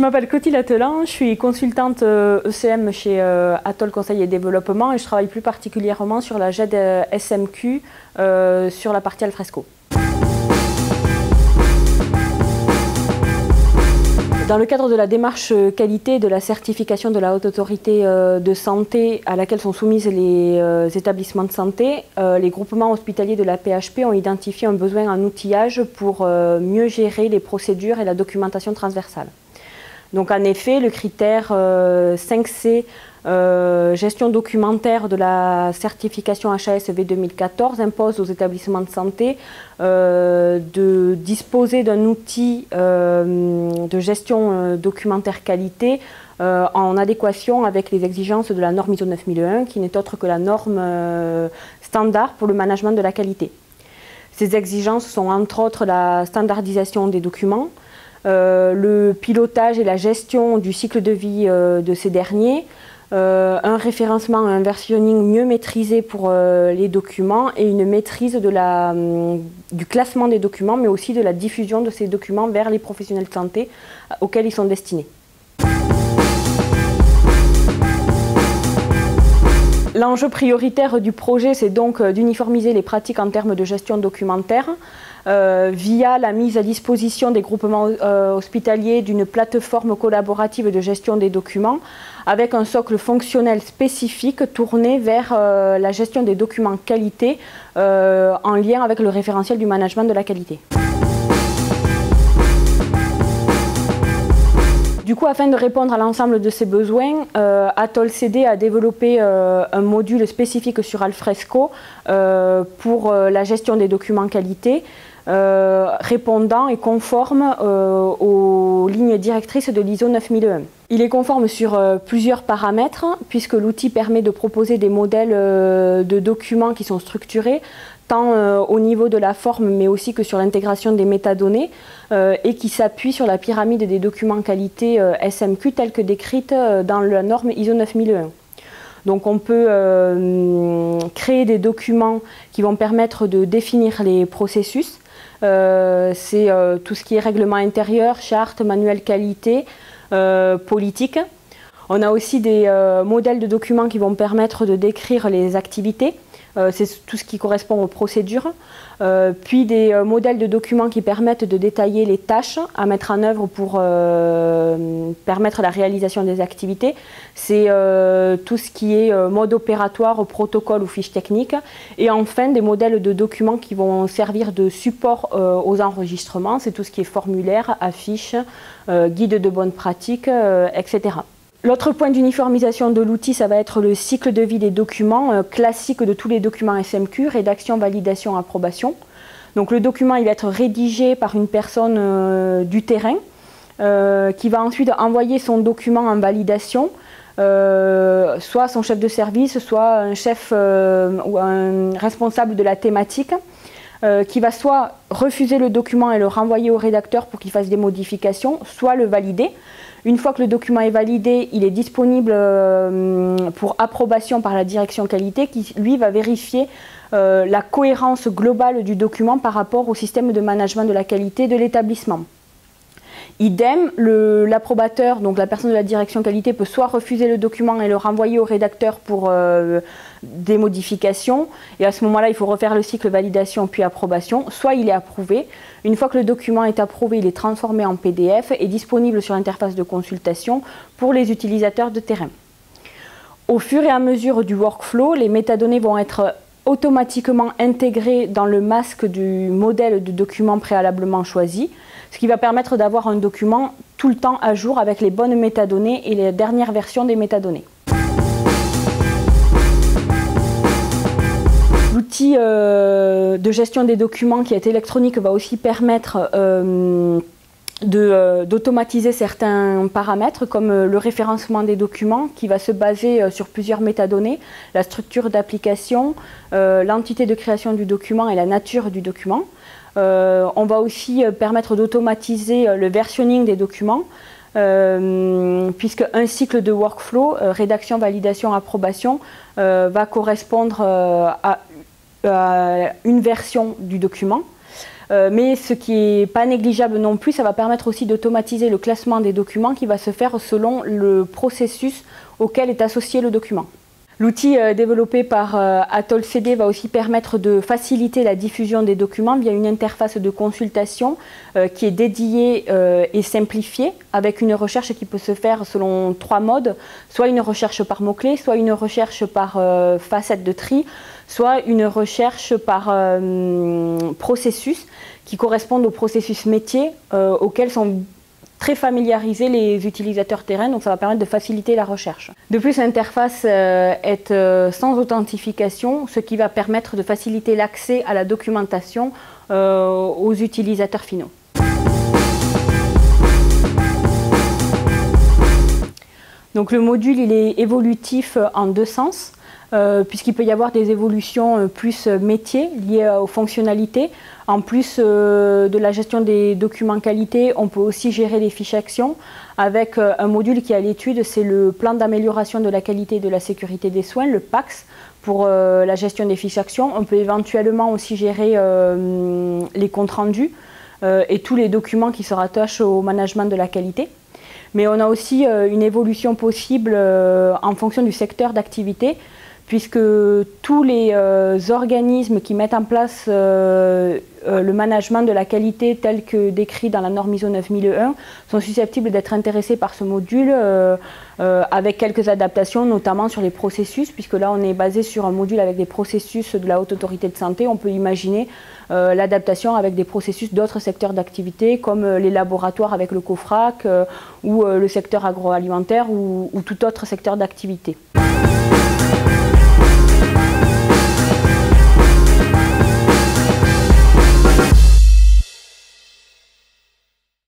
Je m'appelle Clotilde Attelan, je suis consultante ECM chez Atoll Conseil et Développement et je travaille plus particulièrement sur la GED SMQ sur la partie alfresco. Dans le cadre de la démarche qualité de la certification de la Haute Autorité de Santé à laquelle sont soumises les établissements de santé, les groupements hospitaliers de la PHP ont identifié un besoin en outillage pour mieux gérer les procédures et la documentation transversale. Donc en effet, le critère 5C, gestion documentaire de la certification HASV 2014, impose aux établissements de santé de disposer d'un outil de gestion documentaire qualité en adéquation avec les exigences de la norme ISO 9001, qui n'est autre que la norme standard pour le management de la qualité. Ces exigences sont entre autres la standardisation des documents, le pilotage et la gestion du cycle de vie de ces derniers, un référencement et un versionning mieux maîtrisé pour les documents et une maîtrise du classement des documents, mais aussi de la diffusion de ces documents vers les professionnels de santé auxquels ils sont destinés. L'enjeu prioritaire du projet, c'est donc d'uniformiser les pratiques en termes de gestion documentaire via la mise à disposition des groupements hospitaliers d'une plateforme collaborative de gestion des documents avec un socle fonctionnel spécifique tourné vers la gestion des documents qualité en lien avec le référentiel du management de la qualité. Du coup, afin de répondre à l'ensemble de ces besoins, Atoll CD a développé un module spécifique sur alfresco pour la gestion des documents qualité, répondant et conforme aux lignes directrices de l'ISO 9001. Il est conforme sur plusieurs paramètres, puisque l'outil permet de proposer des modèles de documents qui sont structurés, tant au niveau de la forme, mais aussi que sur l'intégration des métadonnées, et qui s'appuie sur la pyramide des documents qualité SMQ telle que décrite dans la norme ISO 9001. Donc on peut créer des documents qui vont permettre de définir les processus. C'est tout ce qui est règlement intérieur, charte, manuel qualité, politique. On a aussi des modèles de documents qui vont permettre de décrire les activités. C'est tout ce qui correspond aux procédures, puis des modèles de documents qui permettent de détailler les tâches à mettre en œuvre pour permettre la réalisation des activités. C'est tout ce qui est mode opératoire, protocole ou fiche technique. Et enfin, des modèles de documents qui vont servir de support aux enregistrements. C'est tout ce qui est formulaire, affiche, guide de bonne pratique, etc. L'autre point d'uniformisation de l'outil, ça va être le cycle de vie des documents classique de tous les documents SMQ, rédaction, validation, approbation. Donc le document il va être rédigé par une personne du terrain qui va ensuite envoyer son document en validation, soit son chef de service, soit un chef ou un responsable de la thématique, qui va soit refuser le document et le renvoyer au rédacteur pour qu'il fasse des modifications, soit le valider. Une fois que le document est validé, il est disponible pour approbation par la direction qualité qui, lui, va vérifier la cohérence globale du document par rapport au système de management de la qualité de l'établissement. Idem, l'approbateur, donc la personne de la direction qualité, peut soit refuser le document et le renvoyer au rédacteur pour des modifications. Et à ce moment-là, il faut refaire le cycle validation puis approbation. Soit il est approuvé. Une fois que le document est approuvé, il est transformé en PDF et disponible sur l'interface de consultation pour les utilisateurs de terrain. Au fur et à mesure du workflow, les métadonnées vont être automatiquement intégrées dans le masque du modèle de document préalablement choisi, ce qui va permettre d'avoir un document tout le temps à jour avec les bonnes métadonnées et les dernières versions des métadonnées. L'outil de gestion des documents qui est électronique va aussi permettre d'automatiser certains paramètres comme le référencement des documents qui va se baser sur plusieurs métadonnées, la structure d'application, l'entité de création du document et la nature du document. On va aussi permettre d'automatiser le versionning des documents puisque un cycle de workflow, rédaction, validation, approbation, va correspondre à une version du document. Mais ce qui n'est pas négligeable non plus, ça va permettre aussi d'automatiser le classement des documents qui va se faire selon le processus auquel est associé le document. L'outil développé par Atoll CD va aussi permettre de faciliter la diffusion des documents via une interface de consultation qui est dédiée et simplifiée, avec une recherche qui peut se faire selon 3 modes, soit une recherche par mots-clés, soit une recherche par facette de tri, soit une recherche par processus qui correspondent au processus métier auquel sont très familiarisés les utilisateurs terrain, donc ça va permettre de faciliter la recherche. De plus, l'interface est sans authentification, ce qui va permettre de faciliter l'accès à la documentation aux utilisateurs finaux. Donc le module il est évolutif en 2 sens. Puisqu'il peut y avoir des évolutions plus métiers liées aux fonctionnalités. En plus de la gestion des documents qualité, on peut aussi gérer les fiches actions avec un module qui est à l'étude, c'est le plan d'amélioration de la qualité et de la sécurité des soins, le PACS, pour la gestion des fiches actions. On peut éventuellement aussi gérer les comptes rendus et tous les documents qui se rattachent au management de la qualité. Mais on a aussi une évolution possible en fonction du secteur d'activité, puisque tous les organismes qui mettent en place le management de la qualité tel que décrit dans la norme ISO 9001 sont susceptibles d'être intéressés par ce module avec quelques adaptations, notamment sur les processus, puisque là on est basé sur un module avec des processus de la Haute Autorité de Santé. On peut imaginer l'adaptation avec des processus d'autres secteurs d'activité comme les laboratoires avec le COFRAC ou le secteur agroalimentaire ou tout autre secteur d'activité.